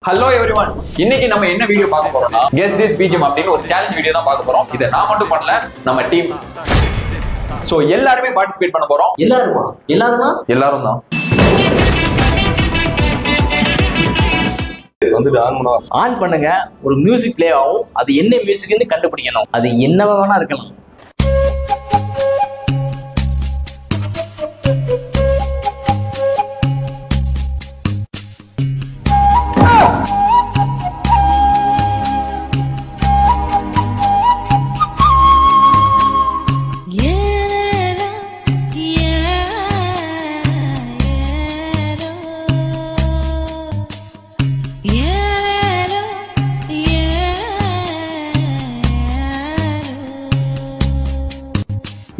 Hello everyone, இன்னைக்கு நம்ம என்ன வீடியோ பார்க்க போறோம்னா கெஸ் திஸ் பிஜிஎம் அப்படின்னு ஒரு சேலஞ்ச் வீடியோ தான் பார்க்க போறோம். இதை நான் மட்டும் பண்ணல, நம்ம டீம். சோ எல்லாருமே பார்ட்டிசிபேட் பண்ண போறோம். எல்லாரும் தான். ஆன் பண்ணுங்க, ஒரு மியூசிக் பிளே ஆகும். அது என்ன மியூசிக்னு கண்டுபிடிக்கணும். அது என்னவா வேணா இருக்கலாம்.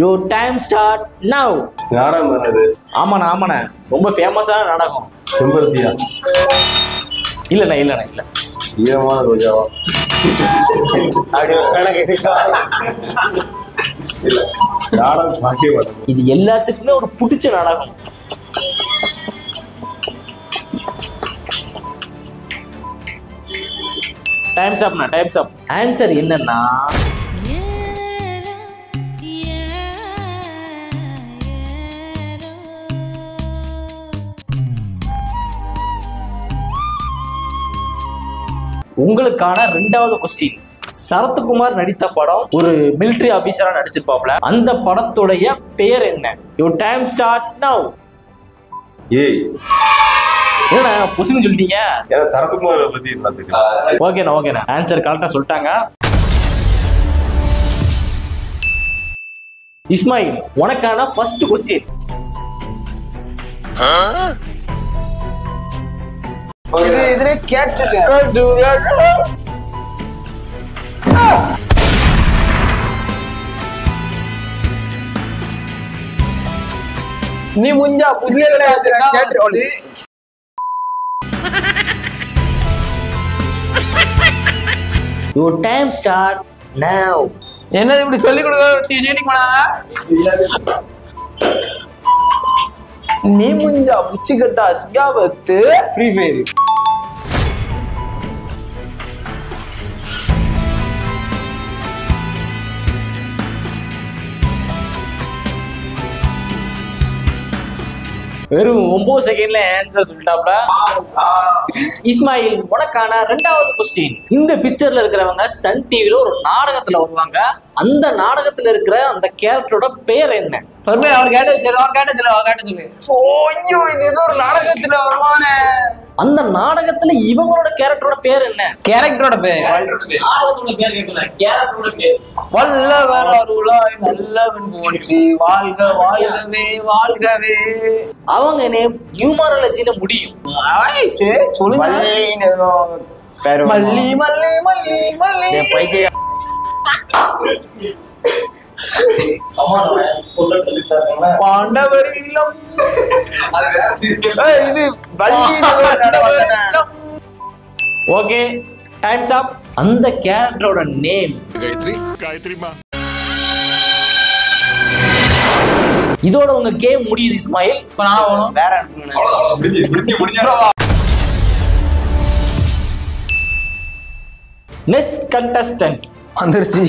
Your time start now. நாடகம் அது. ஆமாண்ணா ரொம்ப ஃபேமஸான நாடகம். செம்பருத்தியா? இல்ல ஈரமான ரோஜாவா? நாடகம் பாக்கே மாட்டேன். இது எல்லாத்துக்குமே ஒரு பிடிச்ச நாடகம். டைம்ஸ் அப். ஆன்சர் என்னன்னா உங்களுக்கான 2வது கொஸ்டின். சரத்குமார் நடித்த படம், ஒரு மிலிட்டரி ஆபீசரா நடிச்சிருப்பாப்ல. அந்த படத்துடைய பெயர் என்ன? Your time start now. ஏய், என்ன பொசுன்னு சொல்லிட்டீங்க? ஏன்னா சரத்குமார் பத்தி என்ன தெரியும்? ஓகேண்ணா ஆன்சர் கரெக்டா சொல்லிட்டாங்க. இஸ்மாயில், உனக்கான ஃபர்ஸ்ட் கொஸ்டின். இதுல கேட்டுங்க. நீ முஞ்சா புதிய கேட்டு. Your time start now. என்னது இப்படி சொல்லி கொடுக்க? நீ முஞ்சா புச்சி கட்டா சிகாவத்து ஃப்ரீ ஃபயர். வெறும் 9 செகண்ட்ல ஆன்சர் சொல்லிட்டாப்ல. இஸ்மாயில், உனக்கான 2வது கொஸ்டின். இந்த பிக்சர்ல இருக்கிறவங்க சன் டிவில ஒரு நாடகத்துல வருவாங்க. அந்த நாடகத்துல இருக்கிற அந்த கேரக்டரோட பேர் என்ன? அவர் கேட்ட சொல்லு. ஐயோ, இது ஏதோ ஒரு நாடகத்துல வருவானே. அந்த நாடகத்துல இவங்களோட கேரக்டரோட பேர் என்ன? கேரக்டரோட பேர். நாடகத்தோட பேர் கேட்கல, கேரக்டரோட பேர். வல்லவர் அருளாய் நல்லவன் போற்றி வாழ்க வாழ்கவே வாழ்கவே. அவங்க நேம் நியூமராலஜில முடியும். சொல்லுங்க. மல்லி மல்லி மல்லி மல்லி. பாண்டவர் இல்லம். இது ஓகே, டைம்ஸ் அப். அந்த கேரக்டரோட நேம் காயத்ரிமா. இதோட உங்க கேம் முடியுது இஸ்மாயில். இப்ப நான் வேற நெக்ஸ்ட் கண்டஸ்டன்ட் வந்துருச்சு.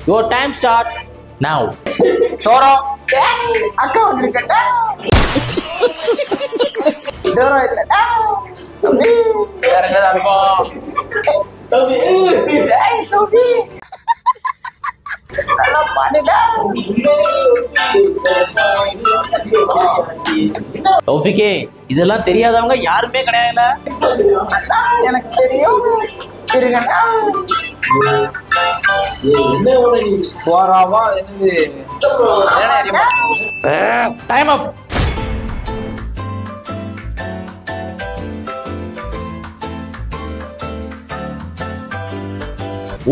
Your time start now. டோரோ அக்கா வந்திருக்கா? டோரோ இல்லடா. வேற என்னடா இருக்கும்? தோபி. ஏய் தோபி. நல்லா பாடுடா. தௌஃபிகே, இதெல்லாம் தெரியாதவங்க யாருமே கிடையாதுல. எனக்கு தெரியும். இருங்கடா. போறாவா என்னது? டைம் அப்.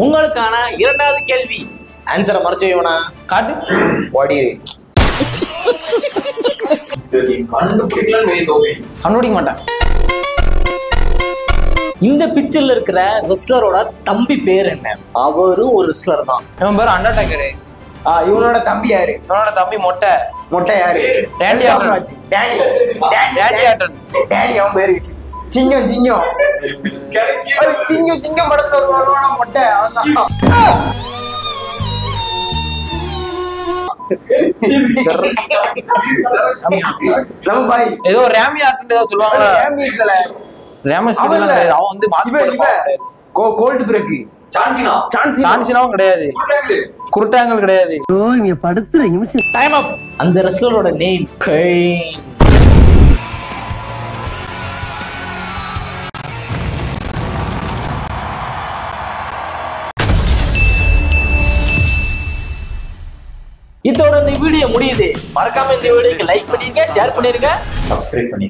உங்களுக்கான இரண்டாவது கேள்வி. ஆன்சரை மறைச்சு வைவனா காட்டு. ஓடிரு. கண்டுபிடிக்க மாட்டேன். இந்த பிக்சர்ல இருக்கிற ரெஸ்லரோட தம்பி பேர் என்ன? அவரும் ஒரு ரெஸ்லர் தான். இவன் பேர் அண்டர்டேக்கரு. இவனோட தம்பி யாரு? இவனோட தம்பி மொட்டை. மொட்டை யாரு? டேடி ஆட்டன். டேடி ஆட்டன். டேடி அவன் பேரு சிங்கம். சிங்கம் சிங்கம் படத்துல வருவானா மொட்டை அவன்தான். நம்ம பாய் ஏதோ ரேமி ஆட்டன் ஏதோ சொல்லுவாங்க. அவன் வந்து கோல்ட் பிரேக். சான்சினாவும் கிடையாது. குருட்டாங்கல் கிடையாது. டைம் அப். அந்த ரெஸ்லரோட நேம் கெயின். இதோட இந்த வீடியோ முடியுது. மறக்காம இந்த வீடியோக்கு லைக் பண்ணிருங்க, ஷேர் பண்ணிருங்க, சப்ஸ்கிரைப் பண்ணி